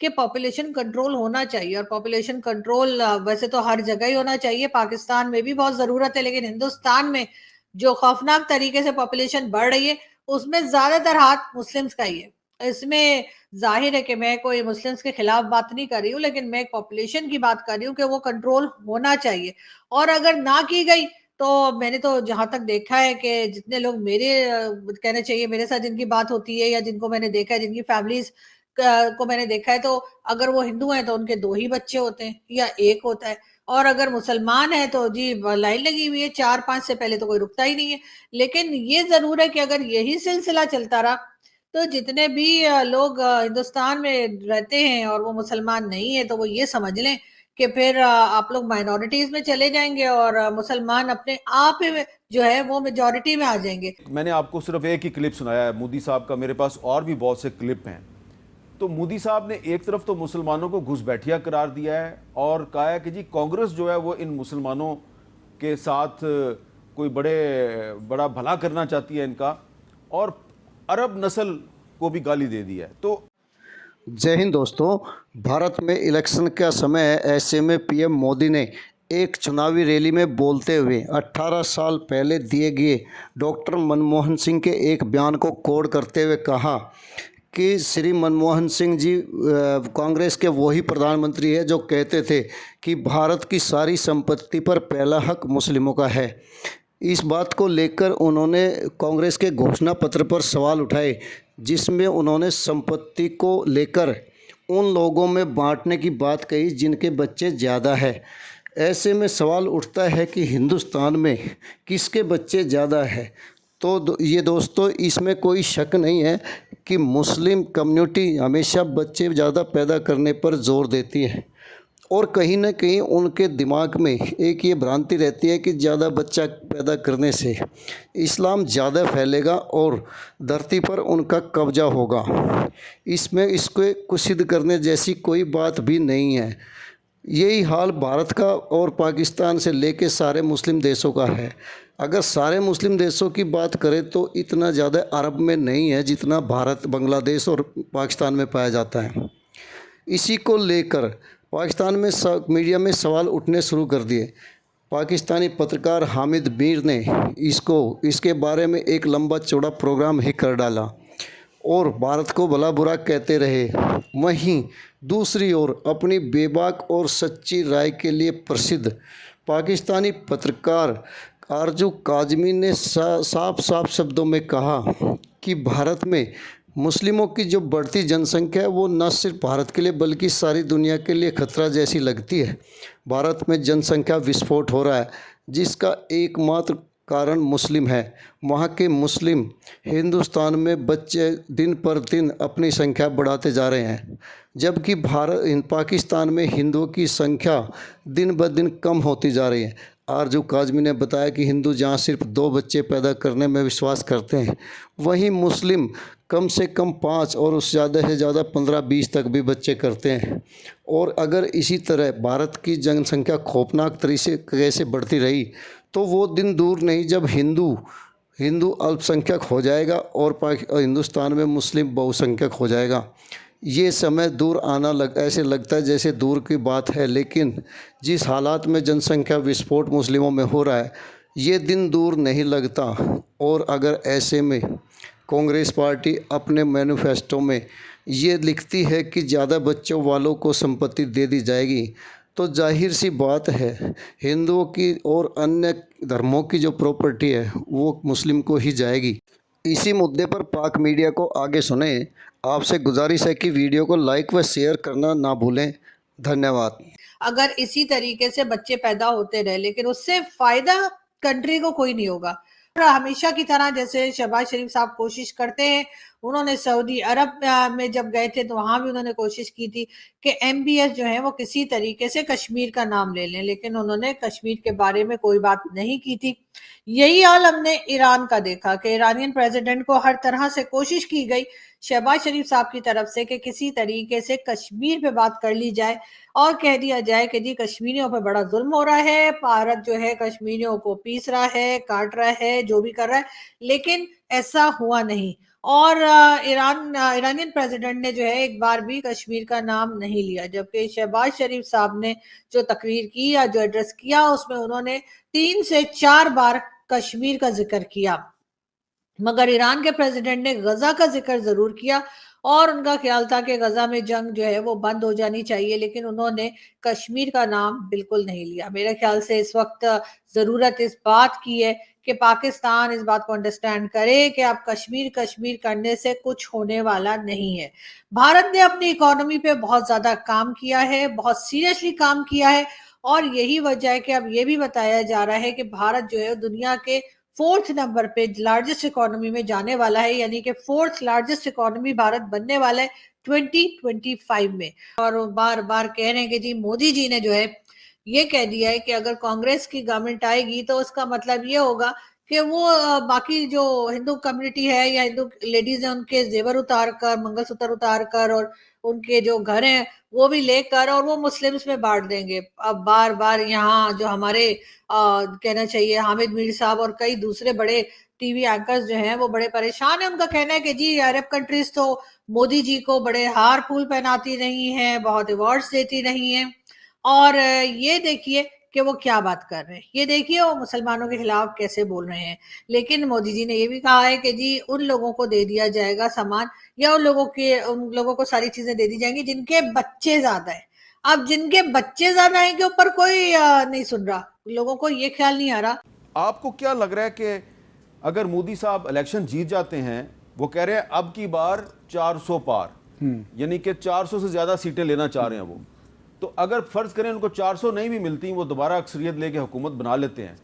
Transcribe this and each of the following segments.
कि population control होना चाहिए, और पॉपुलेशन कंट्रोल वैसे तो हर जगह ही होना चाहिए, पाकिस्तान में भी बहुत ज़रूरत है, लेकिन हिंदुस्तान में जो खौफनाक तरीके से पॉपुलेशन बढ़ रही है, उसमें ज़्यादातर हाथ मुस्लिम्स का ही है। इसमें ज़ाहिर है कि मैं कोई मुस्लिम्स के खिलाफ बात नहीं कर रही हूँ, लेकिन मैं एक पॉपुलेशन की बात कर रही हूँ कि वो कंट्रोल होना चाहिए। और अगर ना की गई, तो मैंने तो जहाँ तक देखा है कि जितने लोग मेरे कहना चाहिए मेरे साथ जिनकी बात होती है, या जिनको मैंने देखा है, जिनकी फैमिलीज़ क को मैंने देखा है, तो अगर वो हिंदू हैं तो उनके 2 ही बच्चे होते हैं या 1 होता है, और अगर मुसलमान हैं तो जी लाइन लगी हुई है, 4-5 से पहले तो कोई रुकता ही नहीं है। लेकिन ये ज़रूर है कि अगर यही सिलसिला चलता रहा, तो जितने भी लोग हिंदुस्तान में रहते हैं और वो मुसलमान नहीं है, तो वो ये समझ लें कि फिर आप लोग माइनॉरिटीज़ में चले जाएँगे, और मुसलमान अपने आप ही में जो है वो मेजॉरिटी में आ जाएँगे। मैंने आपको सिर्फ एक ही क्लिप सुनाया है मोदी साहब का, मेरे पास और भी बहुत से क्लिप हैं। तो मोदी साहब ने एक तरफ तो मुसलमानों को घुसपैठिया करार दिया है और कहा है कि जी कांग्रेस जो है वो इन मुसलमानों के साथ कोई बड़ा भला करना चाहती है इनका, और अरब नस्ल को भी गाली दे दी है। तो जय हिंद दोस्तों। भारत में इलेक्शन का समय है, ऐसे में पीएम मोदी ने एक चुनावी रैली में बोलते हुए 18 साल पहले दिए गए डॉक्टर मनमोहन सिंह के एक बयान को कोड करते हुए कहा कि श्री मनमोहन सिंह जी कांग्रेस के वही प्रधानमंत्री है जो कहते थे कि भारत की सारी संपत्ति पर पहला हक मुस्लिमों का है। इस बात को लेकर उन्होंने कांग्रेस के घोषणा पत्र पर सवाल उठाए, जिसमें उन्होंने संपत्ति को लेकर उन लोगों में बांटने की बात कही जिनके बच्चे ज़्यादा है। ऐसे में सवाल उठता है कि हिंदुस्तान में किसके बच्चे ज़्यादा है। तो ये दोस्तों, इसमें कोई शक नहीं है कि मुस्लिम कम्युनिटी हमेशा बच्चे ज़्यादा पैदा करने पर जोर देती है, और कहीं ना कहीं उनके दिमाग में एक ये भ्रांति रहती है कि ज़्यादा बच्चा पैदा करने से इस्लाम ज़्यादा फैलेगा और धरती पर उनका कब्जा होगा। इसमें इसको सिद्ध करने जैसी कोई बात भी नहीं है। यही हाल भारत का और पाकिस्तान से लेके सारे मुस्लिम देशों का है। अगर सारे मुस्लिम देशों की बात करें तो इतना ज़्यादा अरब में नहीं है जितना भारत, बांग्लादेश और पाकिस्तान में पाया जाता है। इसी को लेकर पाकिस्तान में मीडिया में सवाल उठने शुरू कर दिए। पाकिस्तानी पत्रकार हामिद मीर ने इसके बारे में एक लंबा चौड़ा प्रोग्राम ही कर डाला और भारत को भला बुरा कहते रहे। वहीं दूसरी ओर अपनी बेबाक और सच्ची राय के लिए प्रसिद्ध पाकिस्तानी पत्रकार आरजू काजमी ने साफ साफ शब्दों में कहा कि भारत में मुस्लिमों की जो बढ़ती जनसंख्या है वो न सिर्फ भारत के लिए बल्कि सारी दुनिया के लिए खतरा जैसी लगती है। भारत में जनसंख्या विस्फोट हो रहा है, जिसका एकमात्र कारण मुस्लिम है। वहाँ के मुस्लिम हिंदुस्तान में बच्चे दिन पर दिन अपनी संख्या बढ़ाते जा रहे हैं, जबकि पाकिस्तान में हिंदुओं की संख्या दिन ब दिन कम होती जा रही है। आरजू काजमी ने बताया कि हिंदू जहाँ सिर्फ 2 बच्चे पैदा करने में विश्वास करते हैं, वहीं मुस्लिम कम से कम 5 और उस ज़्यादा से ज़्यादा 15-20 तक भी बच्चे करते हैं। और अगर इसी तरह भारत की जनसंख्या खौफनाक तरीके से बढ़ती रही तो वो दिन दूर नहीं जब हिंदू अल्पसंख्यक हो जाएगा और हिंदुस्तान में मुस्लिम बहुसंख्यक हो जाएगा। ये समय दूर ऐसे लगता है जैसे दूर की बात है, लेकिन जिस हालात में जनसंख्या विस्फोट मुस्लिमों में हो रहा है, ये दिन दूर नहीं लगता। और अगर ऐसे में कांग्रेस पार्टी अपने मैनिफेस्टो में ये लिखती है कि ज़्यादा बच्चों वालों को संपत्ति दे दी जाएगी, तो जाहिर सी बात है हिंदुओं की और अन्य धर्मों की जो प्रॉपर्टी है वो मुस्लिम को ही जाएगी। इसी मुद्दे पर पाक मीडिया को आगे सुने। आपसे गुजारिश है कि वीडियो को लाइक व शेयर करना ना भूलें। धन्यवाद। अगर इसी तरीके से बच्चे पैदा होते रहे, लेकिन उससे फायदा कंट्री को कोई नहीं होगा। हमेशा की तरह जैसे शहबाज शरीफ साहब कोशिश करते हैं, उन्होंने सऊदी अरब में जब गए थे तो वहां भी उन्होंने कोशिश की थी कि एमबीएस जो है वो किसी तरीके से कश्मीर का नाम ले लें, लेकिन उन्होंने कश्मीर के बारे में कोई बात नहीं की थी। यही हाल हमने ईरान का देखा कि ईरानियन प्रेसिडेंट को हर तरह से कोशिश की गई शहबाज शरीफ साहब की तरफ से कि किसी तरीके से कश्मीर पे बात कर ली जाए और कह दिया जाए कि जी कश्मीरियों पे बड़ा जुल्म हो रहा है, भारत जो है कश्मीरियों को पीस रहा है, काट रहा है, जो भी कर रहा है, लेकिन ऐसा हुआ नहीं। और ईरानियन प्रेसिडेंट ने जो है एक बार भी कश्मीर का नाम नहीं लिया, जबकि शहबाज शरीफ साहब ने जो तकरीर की या जो एड्रेस किया उसमें उन्होंने 3 से 4 बार कश्मीर का जिक्र किया। मगर ईरान के प्रेसिडेंट ने गजा का जिक्र जरूर किया और उनका ख्याल था कि गजा में जंग जो है वो बंद हो जानी चाहिए, लेकिन उन्होंने कश्मीर का नाम बिल्कुल नहीं लिया। मेरे ख्याल से इस वक्त जरूरत इस बात की है कि पाकिस्तान इस बात को अंडरस्टैंड करे कि अब कश्मीर कश्मीर करने से कुछ होने वाला नहीं है। भारत ने अपनी इकोनॉमी पे बहुत ज्यादा काम किया है, बहुत सीरियसली काम किया है, और यही वजह है कि अब ये भी बताया जा रहा है कि भारत जो है दुनिया के 4th नंबर पे लार्जेस्ट इकोनॉमी में जाने वाला है, यानी कि 4th लार्जेस्ट इकोनॉमी भारत बनने वाला है 2025 में। और बार बार कह रहे हैं कि जी मोदी जी ने जो है ये कह दिया है कि अगर कांग्रेस की गवर्नमेंट आएगी तो उसका मतलब ये होगा कि वो बाकी जो हिंदू कम्युनिटी है या हिंदू लेडीज है उनके जेवर उतार कर, मंगलसूत्र उतार कर और उनके जो घर हैं वो भी लेकर और वो मुस्लिम्स में बांट देंगे। अब बार बार यहाँ जो हमारे कहना चाहिए हामिद मीर साहब और कई दूसरे बड़े टीवी एंकर्स जो हैं वो बड़े परेशान हैं। उनका कहना है कि जी अरब कंट्रीज तो मोदी जी को बड़े हार फूल पहनाती नहीं है, बहुत अवार्ड्स देती नहीं है, और ये देखिए कि वो क्या बात कर रहे हैं, ये देखिए वो मुसलमानों के खिलाफ कैसे बोल रहे हैं। लेकिन मोदी जी ने ये भी कहा है कि जी उन लोगों को दे दिया जाएगा सामान, या उन लोगों को सारी चीजें दे दी जाएंगी जिनके बच्चे ज्यादा है। अब जिनके बच्चे ज्यादा है के ऊपर कोई नहीं सुन रहा, लोगों को ये ख्याल नहीं आ रहा। आपको क्या लग रहा है कि अगर मोदी साहब इलेक्शन जीत जाते हैं, वो कह रहे हैं अब की बार 400 पार, यानी कि 400 से ज्यादा सीटें लेना चाह रहे हैं वो, तो अगर फर्ज करें उनको 400 नहीं भी मिलती, वो दोबारा अक्सरियत लेके हुकूमत बना लेते हैं,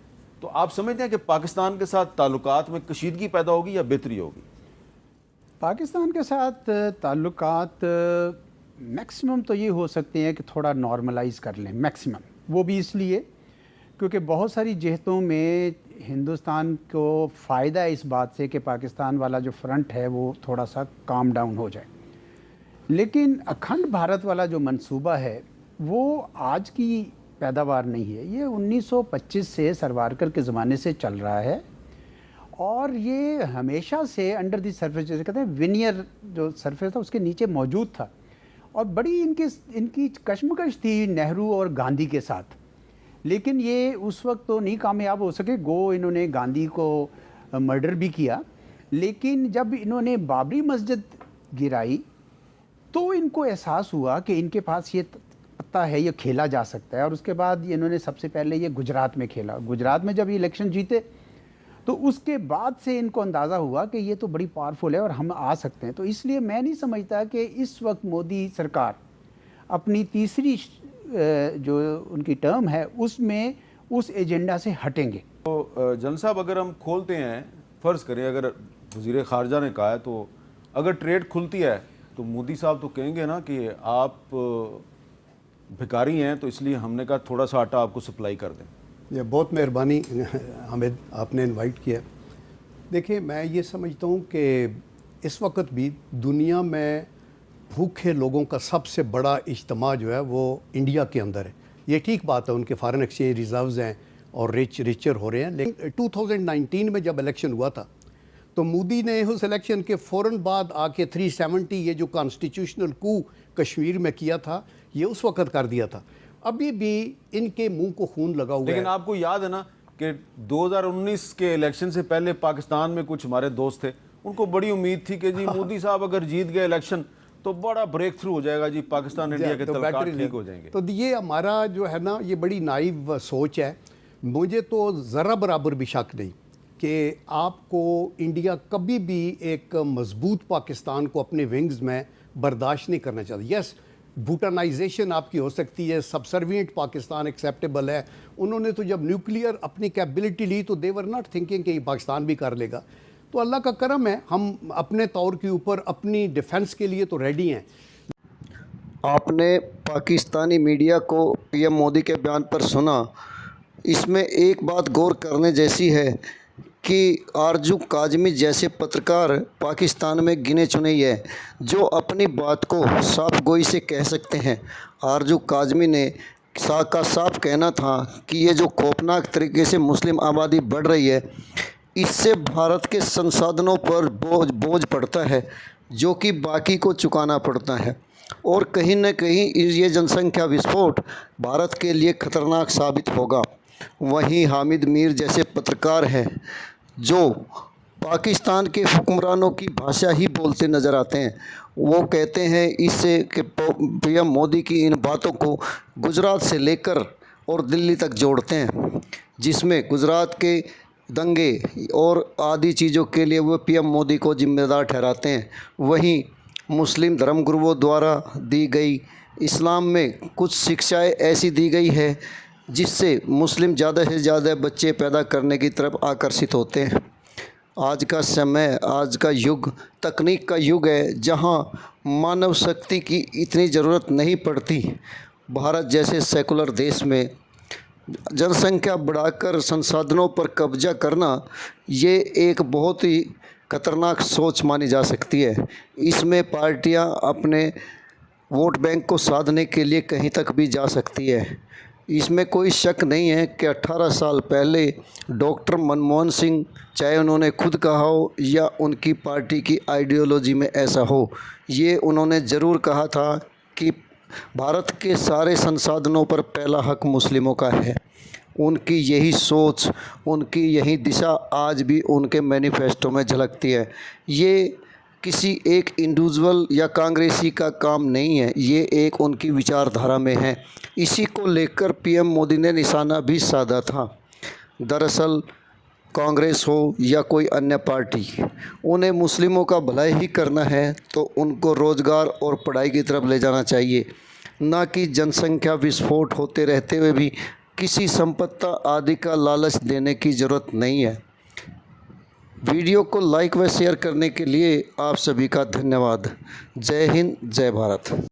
तो आप समझते हैं कि पाकिस्तान के साथ ताल्लुकात में कशीदगी पैदा होगी या बेहतरी होगी? पाकिस्तान के साथ ताल्लुकात मैक्सिमम तो ये हो सकते हैं कि थोड़ा नॉर्मलाइज कर लें, मैक्सिमम। वो भी इसलिए क्योंकि बहुत सारी जहतों में हिंदुस्तान को फ़ायदा है इस बात से कि पाकिस्तान वाला जो फ्रंट है वो थोड़ा सा काम डाउन हो जाए। लेकिन अखंड भारत वाला जो मंसूबा है वो आज की पैदावार नहीं है, ये 1925 से सरवारकर के ज़माने से चल रहा है, और ये हमेशा से अंडर द सरफेस, जैसे कहते हैं विनियर जो सरफेस था उसके नीचे मौजूद था। और बड़ी इनकी कशमकश थी नेहरू और गांधी के साथ, लेकिन ये उस वक्त तो नहीं कामयाब हो सके। इन्होंने गांधी को मर्डर भी किया, लेकिन जब इन्होंने बाबरी मस्जिद गिराई तो इनको एहसास हुआ कि इनके पास ये पत्ता है, ये खेला जा सकता है। और उसके बाद इन्होंने सबसे पहले ये गुजरात में खेला। गुजरात में जब ये इलेक्शन जीते तो उसके बाद से इनको अंदाज़ा हुआ कि ये तो बड़ी पावरफुल है और हम आ सकते हैं। तो इसलिए मैं नहीं समझता कि इस वक्त मोदी सरकार अपनी तीसरी जो उनकी टर्म है उसमें उस एजेंडा से हटेंगे। तो जन साहब, अगर हम खोलते हैं, फ़र्ज़ करें अगर वज़ीर ख़ारजा ने कहा है, तो अगर ट्रेड खुलती है तो मोदी साहब तो कहेंगे ना कि आप भिखारी हैं, तो इसलिए हमने कहा थोड़ा सा आटा आपको सप्लाई कर दें। ये बहुत मेहरबानी हामिद, आपने इनवाइट किया। देखिए, मैं ये समझता हूँ कि इस वक्त भी दुनिया में भूखे लोगों का सबसे बड़ा इज्तिमा जो है वो इंडिया के अंदर है। ये ठीक बात है, उनके फॉरेन एक्सचेंज रिजर्व्स हैं और रिचर हो रहे हैं। लेकिन 2019 में जब इलेक्शन हुआ था तो मोदी ने उस इलेक्शन के फ़ौरन बाद आके 370 ये जो कॉन्स्टिट्यूशनल कू कश्मीर में किया था, ये उस वक्त कर दिया था। अभी भी इनके मुंह को खून लगा हुआ है। लेकिन आपको याद है ना कि 2019 के इलेक्शन से पहले पाकिस्तान में कुछ हमारे दोस्त थे, उनको बड़ी उम्मीद थी कि जी मोदी साहब अगर जीत गए इलेक्शन तो बड़ा ब्रेक थ्रू हो जाएगा जी, पाकिस्तान इंडिया के ताल्लुकात ठीक हो जाएंगे। तो ये हमारा जो है ना, ये बड़ी नाइव सोच है। मुझे तो ज़रा बराबर भी शक नहीं कि आपको इंडिया कभी भी एक मजबूत पाकिस्तान को अपने विंग्स में बर्दाश्त नहीं करना चाहता। यस, भूटानाइजेशन आपकी हो सकती है, सबसर्विएंट पाकिस्तान एक्सेप्टेबल है। उन्होंने तो जब न्यूक्लियर अपनी कैपेबिलिटी ली तो दे वर नॉट थिंकिंग कि पाकिस्तान भी कर लेगा। तो अल्लाह का करम है, हम अपने तौर के ऊपर अपनी डिफेंस के लिए तो रेडी हैं। आपने पाकिस्तानी मीडिया को पीएम मोदी के बयान पर सुना। इसमें एक बात गौर करने जैसी है कि आरजू काजमी जैसे पत्रकार पाकिस्तान में गिने चुने ही है जो अपनी बात को साफ गोई से कह सकते हैं। आरजू काजमी ने साफ कहना था कि ये जो खौफनाक तरीके से मुस्लिम आबादी बढ़ रही है, इससे भारत के संसाधनों पर बोझ पड़ता है जो कि बाकी को चुकाना पड़ता है, और कहीं न कहीं ये जनसंख्या विस्फोट भारत के लिए खतरनाक साबित होगा। वहीं हामिद मीर जैसे पत्रकार हैं जो पाकिस्तान के हुक्मरानों की भाषा ही बोलते नज़र आते हैं। वो कहते हैं इससे कि पीएम मोदी की इन बातों को गुजरात से लेकर और दिल्ली तक जोड़ते हैं, जिसमें गुजरात के दंगे और आदि चीज़ों के लिए वो पीएम मोदी को जिम्मेदार ठहराते हैं। वहीं मुस्लिम धर्मगुरुओं द्वारा दी गई इस्लाम में कुछ शिक्षाएं ऐसी दी गई है जिससे मुस्लिम ज़्यादा से ज़्यादा बच्चे पैदा करने की तरफ आकर्षित होते हैं। आज का समय, आज का युग तकनीक का युग है जहां मानव शक्ति की इतनी ज़रूरत नहीं पड़ती। भारत जैसे सेकुलर देश में जनसंख्या बढ़ाकर संसाधनों पर कब्जा करना ये एक बहुत ही खतरनाक सोच मानी जा सकती है। इसमें पार्टियां अपने वोट बैंक को साधने के लिए कहीं तक भी जा सकती है। इसमें कोई शक नहीं है कि 18 साल पहले डॉक्टर मनमोहन सिंह, चाहे उन्होंने खुद कहा हो या उनकी पार्टी की आइडियोलॉजी में ऐसा हो, ये उन्होंने ज़रूर कहा था कि भारत के सारे संसाधनों पर पहला हक मुस्लिमों का है। उनकी यही सोच, उनकी यही दिशा आज भी उनके मैनिफेस्टो में झलकती है। ये किसी एक इंडिविजुअल या कांग्रेसी का काम नहीं है, ये एक उनकी विचारधारा में है। इसी को लेकर पीएम मोदी ने निशाना भी साधा था। दरअसल कांग्रेस हो या कोई अन्य पार्टी, उन्हें मुस्लिमों का भला ही करना है तो उनको रोज़गार और पढ़ाई की तरफ ले जाना चाहिए, ना कि जनसंख्या विस्फोट होते रहते हुए भी किसी संपत्ति आदि का लालच देने की ज़रूरत नहीं है। वीडियो को लाइक व शेयर करने के लिए आप सभी का धन्यवाद। जय हिंद, जय भारत।